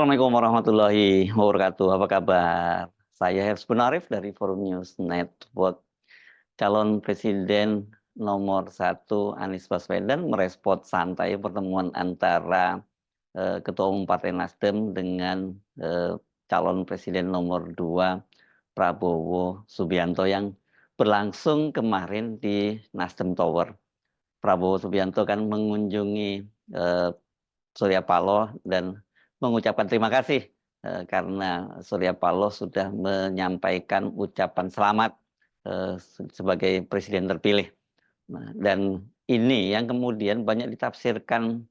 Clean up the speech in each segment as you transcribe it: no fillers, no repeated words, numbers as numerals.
Assalamualaikum warahmatullahi wabarakatuh. Apa kabar? Saya Hersbun Arif dari Forum News Network. Calon Presiden nomor 1 Anies Baswedan merespon santai pertemuan antara Ketua Umum Partai Nasdem dengan calon Presiden nomor 2 Prabowo Subianto yang berlangsung kemarin di Nasdem Tower. Prabowo Subianto kan mengunjungi Surya Paloh dan mengucapkan terima kasih karena Surya Paloh sudah menyampaikan ucapan selamat sebagai presiden terpilih. Nah, dan ini yang kemudian banyak ditafsirkan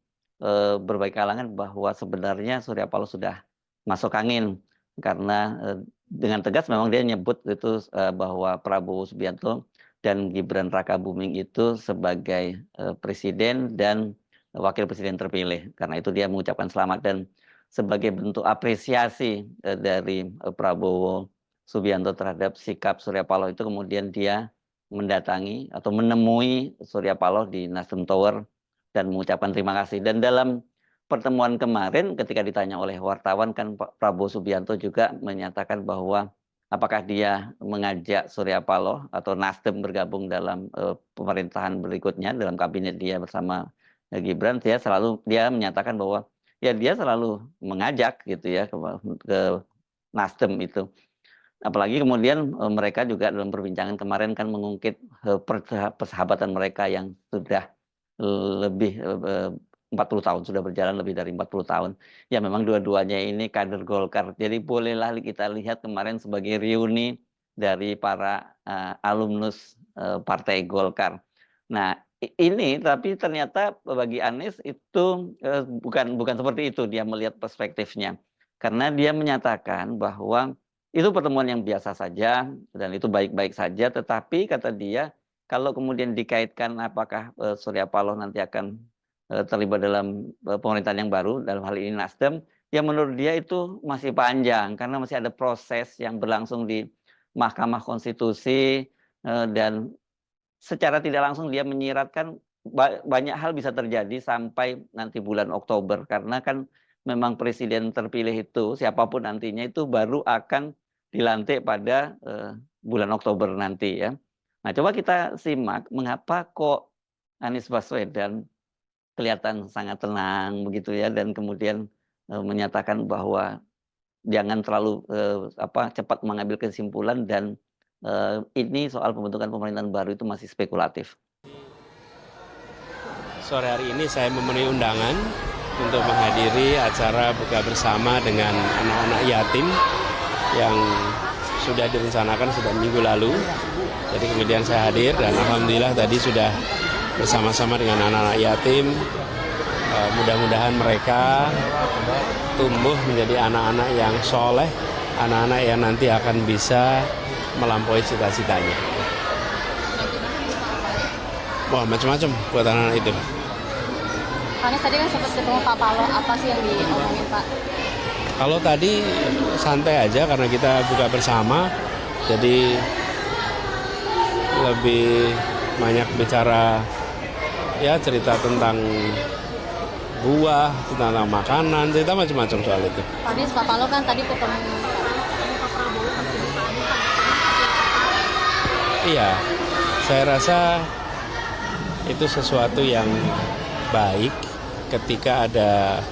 berbagai kalangan bahwa sebenarnya Surya Paloh sudah masuk angin karena dengan tegas memang dia nyebut itu bahwa Prabowo Subianto dan Gibran Rakabuming itu sebagai presiden dan wakil presiden terpilih. Karena itu dia mengucapkan selamat dan sebagai bentuk apresiasi dari Prabowo Subianto terhadap sikap Surya Paloh itu kemudian dia mendatangi atau menemui Surya Paloh di Nasdem Tower dan mengucapkan terima kasih. Dan dalam pertemuan kemarin ketika ditanya oleh wartawan kan Pak Prabowo Subianto juga menyatakan bahwa apakah dia mengajak Surya Paloh atau Nasdem bergabung dalam pemerintahan berikutnya dalam kabinet dia bersama Gibran. Dia menyatakan bahwa ya dia selalu mengajak gitu ya ke Nasdem itu. Apalagi kemudian mereka juga dalam perbincangan kemarin kan mengungkit persahabatan mereka yang sudah lebih 40 tahun, sudah berjalan lebih dari 40 tahun. Ya memang dua-duanya ini kader Golkar. Jadi bolehlah kita lihat kemarin sebagai reuni dari para alumnus Partai Golkar. Nah, ini tapi ternyata bagi Anies itu bukan seperti itu dia melihat perspektifnya. Karena dia menyatakan bahwa itu pertemuan yang biasa saja dan itu baik-baik saja, tetapi kata dia kalau kemudian dikaitkan apakah Surya Paloh nanti akan terlibat dalam pemerintahan yang baru, dalam hal ini Nasdem, ya menurut dia itu masih panjang karena masih ada proses yang berlangsung di Mahkamah Konstitusi dan secara tidak langsung dia menyiratkan banyak hal bisa terjadi sampai nanti bulan Oktober karena kan memang presiden terpilih itu siapapun nantinya itu baru akan dilantik pada bulan Oktober nanti ya. Nah, coba kita simak mengapa kok Anies Baswedan kelihatan sangat tenang begitu ya dan kemudian menyatakan bahwa jangan terlalu cepat mengambil kesimpulan dan ini soal pembentukan pemerintahan baru itu masih spekulatif. Sore hari ini saya memenuhi undangan untuk menghadiri acara buka bersama dengan anak-anak yatim yang sudah direncanakan sudah minggu lalu. Jadi kemudian saya hadir dan alhamdulillah tadi sudah bersama-sama dengan anak-anak yatim. Mudah-mudahan mereka tumbuh menjadi anak-anak yang soleh, anak-anak yang nanti akan bisa melampaui cita-citanya. Wah, macam-macam buat anak-anak itu. Pak Anies tadi kan sempat ketemu Pak Paloh, apa sih yang diomongin Pak? Kalau tadi santai aja karena kita buka bersama, jadi lebih banyak bicara ya cerita tentang buah, tentang makanan, cerita macam-macam soal itu. Pak Anies, Pak Paloh kan tadi ketemu Pak Prabowo. Iya, saya rasa itu sesuatu yang baik ketika ada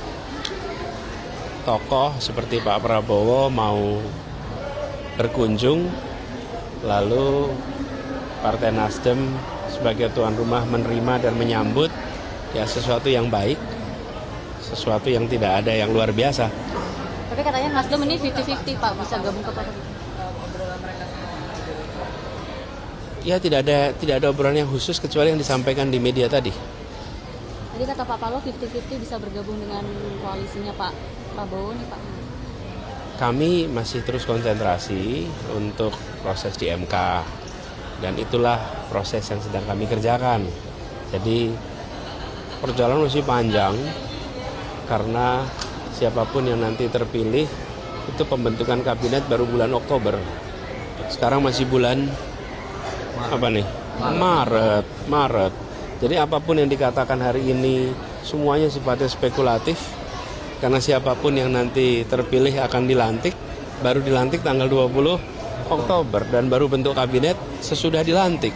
tokoh seperti Pak Prabowo mau berkunjung, lalu Partai Nasdem sebagai tuan rumah menerima dan menyambut, ya sesuatu yang baik, sesuatu yang tidak ada yang luar biasa. Tapi katanya Nasdem ini 50-50 Pak, bisa gabung ke Partai. Ya tidak ada obrolan yang khusus kecuali yang disampaikan di media tadi. Tadi kata Pak Paloh 50-50 bisa bergabung dengan koalisinya Pak Prabowo nih Pak. Kami masih terus konsentrasi untuk proses di MK dan itulah proses yang sedang kami kerjakan. Jadi perjalanan masih panjang karena siapapun yang nanti terpilih itu pembentukan kabinet baru bulan Oktober. Sekarang masih bulan Maret. Jadi apapun yang dikatakan hari ini semuanya sifatnya spekulatif Karena siapapun yang nanti terpilih akan dilantik, baru dilantik tanggal 20 Oktober dan baru bentuk kabinet sesudah dilantik.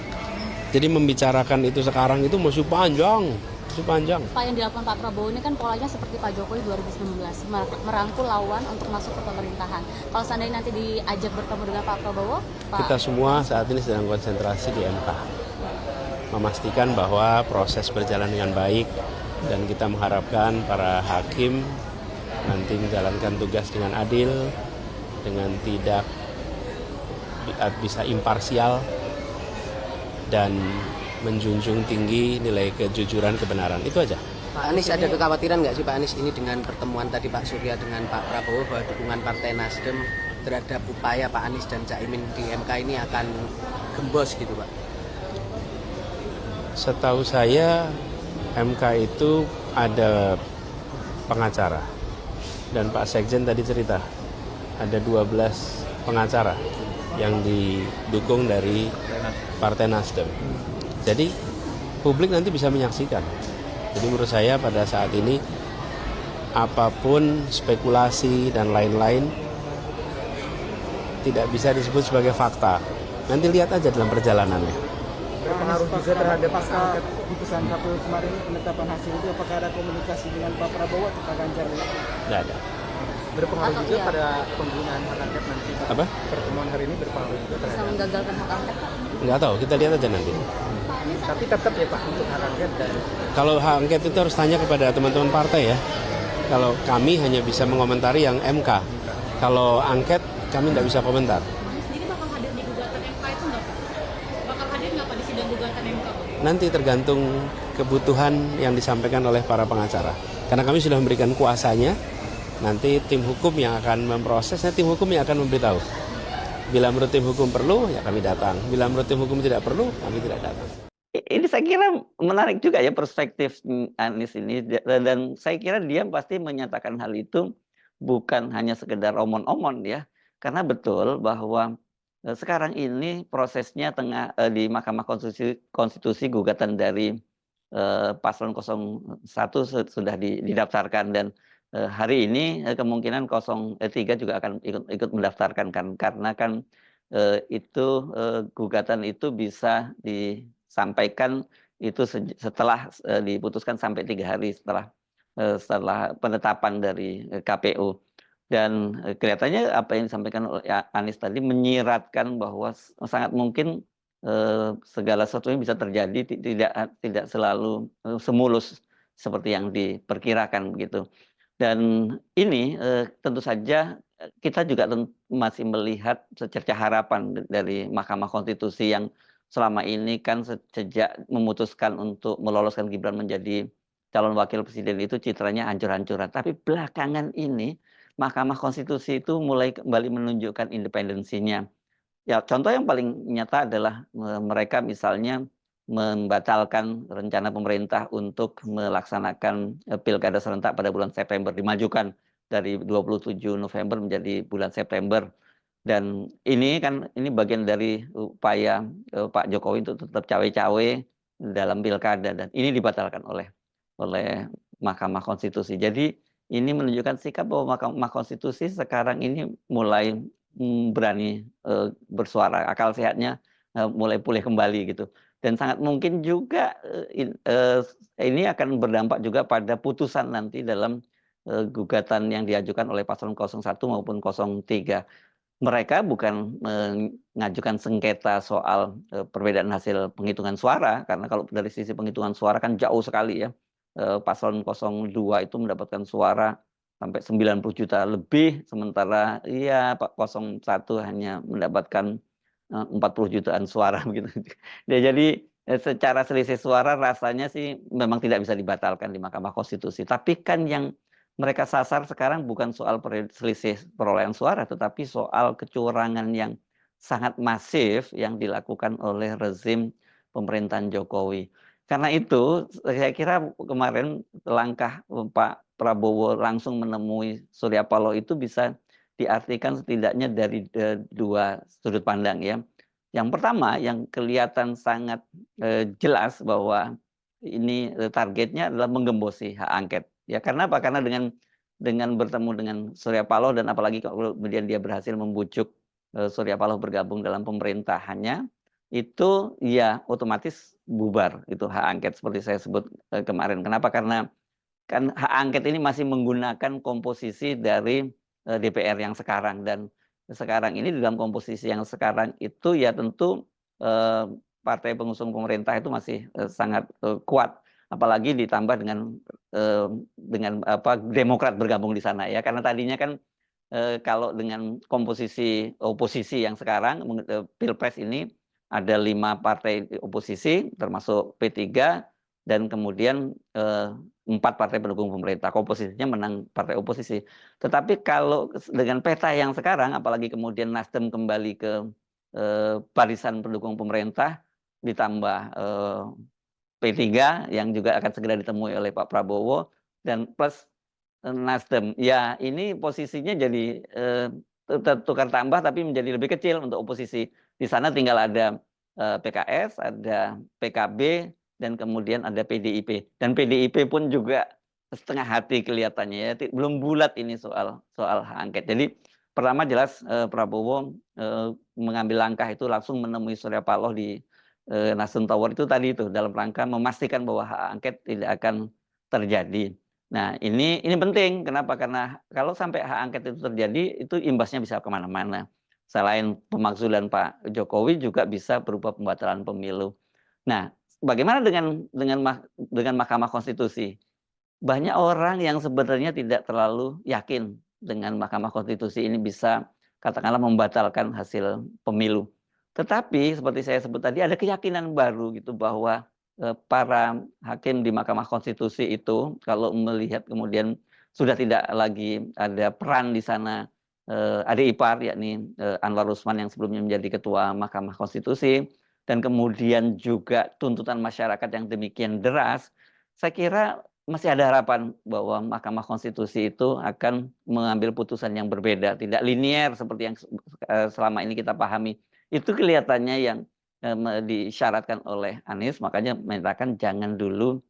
Jadi membicarakan itu sekarang itu masih panjang. Pak, yang dilakukan Pak Prabowo ini kan polanya seperti Pak Jokowi 2019, merangkul lawan untuk masuk ke pemerintahan. Kalau seandainya nanti diajak bertemu dengan Pak Prabowo, Kita semua saat ini sedang konsentrasi di MK. Memastikan bahwa proses berjalan dengan baik dan kita mengharapkan para hakim nanti menjalankan tugas dengan adil, dengan tidak bisa imparsial dan menjunjung tinggi nilai kejujuran kebenaran. Itu aja. Pak Anies, ada kekhawatiran nggak sih Pak Anies ini dengan pertemuan tadi Pak Surya dengan Pak Prabowo bahwa dukungan Partai Nasdem terhadap upaya Pak Anies dan Caimin di MK ini akan gembos gitu Pak? Setahu saya MK itu ada pengacara dan Pak Sekjen tadi cerita ada 12 pengacara yang didukung dari Partai Nasdem. Jadi publik nanti bisa menyaksikan. Jadi menurut saya pada saat ini apapun spekulasi dan lain-lain tidak bisa disebut sebagai fakta. Nanti lihat aja dalam perjalanannya. Berpengaruh juga terhadap angket putusan KPU kemarin penetapan hasil itu, apakah ada komunikasi dengan Pak Prabowo atau Pak Ganjar? Tidak ada. Berpengaruh juga pada penggunaan hak angket nanti Pak. Apa? Pertemuan hari ini berpengaruh juga bisa terhadap. menggagalkan hak angket, Pak. Nggak tahu, kita lihat aja nanti. Tapi tetap ya Pak untuk hak angket dan Kalau hak angket itu harus tanya kepada teman-teman partai ya. Kalau kami hanya bisa mengomentari yang MK. Kalau angket kami tidak bisa komentar. Sendiri bakal hadir di gugatan MK itu nggak, Pak? Bakal hadir nggak Pak di sidang gugatan MK? Nanti tergantung kebutuhan yang disampaikan oleh para pengacara. Karena kami sudah memberikan kuasanya, nanti tim hukum yang akan memproses, tim hukum yang akan memberitahu. Bila menurut tim hukum perlu, ya kami datang. Bila menurut tim hukum tidak perlu, kami tidak datang. Ini saya kira menarik juga ya perspektif Anies ini, dan saya kira dia pasti menyatakan hal itu bukan hanya sekedar omon-omon ya, karena betul bahwa sekarang ini prosesnya tengah di Mahkamah Konstitusi gugatan dari paslon 01 sudah didaftarkan, dan hari ini kemungkinan 03 juga akan ikut mendaftarkan kan, karena kan itu gugatan itu bisa disampaikan itu setelah diputuskan sampai 3 hari setelah penetapan dari KPU. Dan kelihatannya apa yang disampaikan oleh Anies tadi menyiratkan bahwa sangat mungkin segala sesuatunya bisa terjadi, tidak selalu semulus seperti yang diperkirakan begitu. Dan ini tentu saja kita juga masih melihat secerca harapan dari Mahkamah Konstitusi yang selama ini kan sejak memutuskan untuk meloloskan Gibran menjadi calon wakil presiden itu citranya hancur-hancuran. Tapi belakangan ini Mahkamah Konstitusi itu mulai kembali menunjukkan independensinya. Ya, contoh yang paling nyata adalah mereka misalnya membatalkan rencana pemerintah untuk melaksanakan pilkada serentak pada bulan September, dimajukan dari 27 November menjadi bulan September. Dan ini bagian dari upaya Pak Jokowi untuk tetap cawe-cawe dalam pilkada, dan ini dibatalkan oleh Mahkamah Konstitusi. Jadi ini menunjukkan sikap bahwa Mahkamah Konstitusi sekarang ini mulai berani bersuara, akal sehatnya mulai pulih kembali gitu. Dan sangat mungkin juga ini akan berdampak juga pada putusan nanti dalam gugatan yang diajukan oleh paslon 01 maupun 03. Mereka bukan mengajukan sengketa soal perbedaan hasil penghitungan suara, karena kalau dari sisi penghitungan suara kan jauh sekali ya. Paslon 02 itu mendapatkan suara sampai 90 juta lebih, sementara ya Pak 01 hanya mendapatkan 40 jutaan suara begitu. Jadi secara selisih suara rasanya sih memang tidak bisa dibatalkan di Mahkamah Konstitusi. Tapi kan yang mereka sasar sekarang bukan soal selisih perolehan suara, tetapi soal kecurangan yang sangat masif yang dilakukan oleh rezim pemerintahan Jokowi. Karena itu saya kira kemarin langkah Pak Prabowo langsung menemui Surya Paloh itu bisa diartikan setidaknya dari dua sudut pandang ya. Yang pertama yang kelihatan sangat jelas bahwa ini targetnya adalah menggembosi hak angket. Ya, karena apa? Karena dengan dengan bertemu dengan Surya Paloh dan apalagi kalau kemudian dia berhasil membujuk Surya Paloh bergabung dalam pemerintahannya, itu ya otomatis bubar itu hak angket seperti saya sebut kemarin. Kenapa? Karena kan hak angket ini masih menggunakan komposisi dari DPR yang sekarang, dan sekarang ini dalam komposisi yang sekarang itu ya tentu partai pengusung pemerintah itu masih sangat kuat, apalagi ditambah dengan apa Demokrat bergabung di sana ya, karena tadinya kan kalau dengan komposisi oposisi yang sekarang Pilpres ini ada 5 partai oposisi termasuk P3 dan kemudian 4 partai pendukung pemerintah. Komposisinya menang partai oposisi. Tetapi kalau dengan peta yang sekarang, apalagi kemudian Nasdem kembali ke barisan pendukung pemerintah, ditambah P3 yang juga akan segera ditemui oleh Pak Prabowo, dan plus Nasdem. Ya, ini posisinya jadi tukar tambah tapi menjadi lebih kecil untuk oposisi. Di sana tinggal ada PKS, ada PKB, dan kemudian ada PDIP. Dan PDIP pun juga setengah hati kelihatannya ya. Belum bulat ini soal hak angket. Jadi pertama jelas Prabowo mengambil langkah itu langsung menemui Surya Paloh di Nasdem Tower itu tadi itu dalam rangka memastikan bahwa hak angket tidak akan terjadi. Nah, ini penting. Kenapa? Karena kalau sampai hak angket itu terjadi, itu imbasnya bisa kemana-mana. Selain pemakzulan Pak Jokowi juga bisa berupa pembatalan pemilu. Nah, bagaimana dengan Mahkamah Konstitusi? Banyak orang yang sebenarnya tidak terlalu yakin dengan Mahkamah Konstitusi ini bisa katakanlah membatalkan hasil pemilu. Tetapi seperti saya sebut tadi ada keyakinan baru gitu bahwa para hakim di Mahkamah Konstitusi itu kalau melihat kemudian sudah tidak lagi ada peran di sana adik ipar yakni Anwar Usman yang sebelumnya menjadi ketua Mahkamah Konstitusi, dan kemudian juga tuntutan masyarakat yang demikian deras, saya kira masih ada harapan bahwa Mahkamah Konstitusi itu akan mengambil putusan yang berbeda, tidak linier seperti yang selama ini kita pahami. Itu kelihatannya yang disyaratkan oleh Anies, makanya menyatakan jangan dulu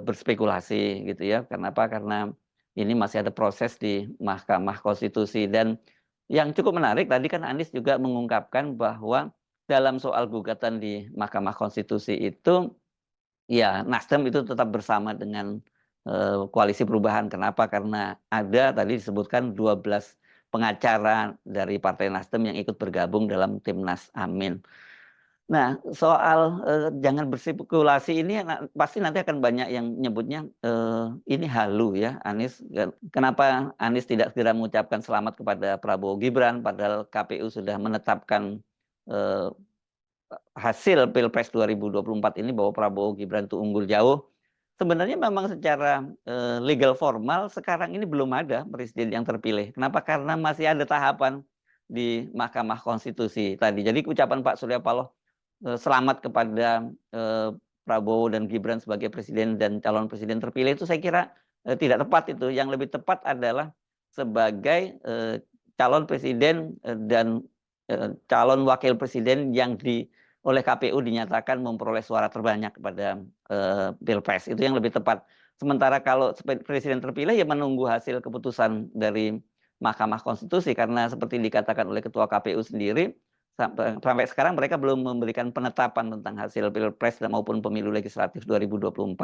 berspekulasi gitu ya. Kenapa? Karena ini masih ada proses di Mahkamah Konstitusi. Dan yang cukup menarik tadi kan Anies juga mengungkapkan bahwa dalam soal gugatan di Mahkamah Konstitusi itu ya Nasdem itu tetap bersama dengan Koalisi Perubahan. Kenapa? Karena ada tadi disebutkan 12 pengacara dari Partai Nasdem yang ikut bergabung dalam Timnas Amin. Nah, soal jangan berspekulasi ini pasti nanti akan banyak yang nyebutnya ini halu ya Anies. Kenapa Anies tidak segera mengucapkan selamat kepada Prabowo Gibran padahal KPU sudah menetapkan hasil Pilpres 2024 ini bahwa Prabowo Gibran itu unggul jauh. Sebenarnya memang secara legal formal sekarang ini belum ada presiden yang terpilih. Kenapa? Karena masih ada tahapan di Mahkamah Konstitusi tadi. Jadi ucapan Pak Surya Paloh selamat kepada Prabowo dan Gibran sebagai presiden dan calon presiden terpilih itu saya kira tidak tepat itu. Yang lebih tepat adalah sebagai calon presiden dan calon wakil presiden yang oleh KPU dinyatakan memperoleh suara terbanyak pada Pilpres. Itu yang lebih tepat. Sementara kalau presiden terpilih ya menunggu hasil keputusan dari Mahkamah Konstitusi, karena seperti dikatakan oleh Ketua KPU sendiri, sampai sekarang mereka belum memberikan penetapan tentang hasil Pilpres maupun pemilu legislatif 2024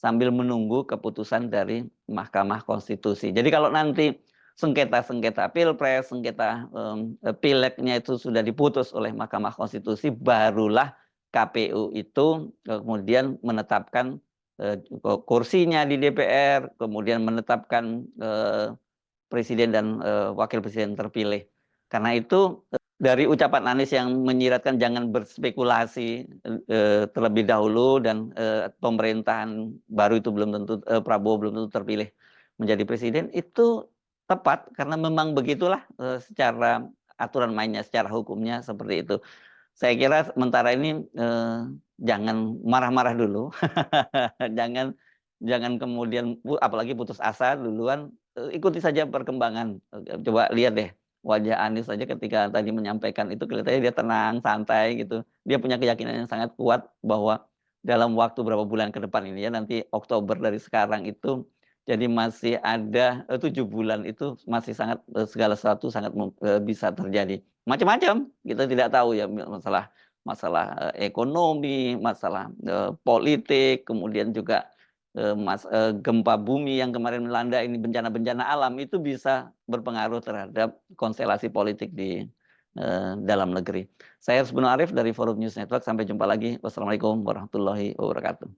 sambil menunggu keputusan dari Mahkamah Konstitusi. Jadi kalau nanti sengketa-sengketa Pilpres, sengketa pileknya itu sudah diputus oleh Mahkamah Konstitusi, barulah KPU itu kemudian menetapkan kursinya di DPR, kemudian menetapkan presiden dan wakil presiden terpilih. Karena itu dari ucapan Anies yang menyiratkan jangan berspekulasi terlebih dahulu dan pemerintahan baru itu belum tentu Prabowo belum tentu terpilih menjadi presiden, itu tepat karena memang begitulah secara aturan mainnya, secara hukumnya seperti itu. Saya kira sementara ini jangan marah-marah dulu, jangan kemudian apalagi putus asa duluan, ikuti saja perkembangan. Coba lihat deh wajah Anies saja ketika tadi menyampaikan itu kelihatannya dia tenang, santai gitu. Dia punya keyakinan yang sangat kuat bahwa dalam waktu berapa bulan ke depan ini ya, nanti Oktober dari sekarang itu Jadi masih ada 7 bulan itu masih sangat segala sesuatu sangat bisa terjadi. Macam-macam, kita tidak tahu ya masalah masalah ekonomi, masalah politik, kemudian juga gempa bumi yang kemarin melanda ini bencana-bencana alam itu bisa berpengaruh terhadap konstelasi politik di dalam negeri. Saya Hersbun Arif dari Forum News Network. Sampai jumpa lagi. Wassalamualaikum warahmatullahi wabarakatuh.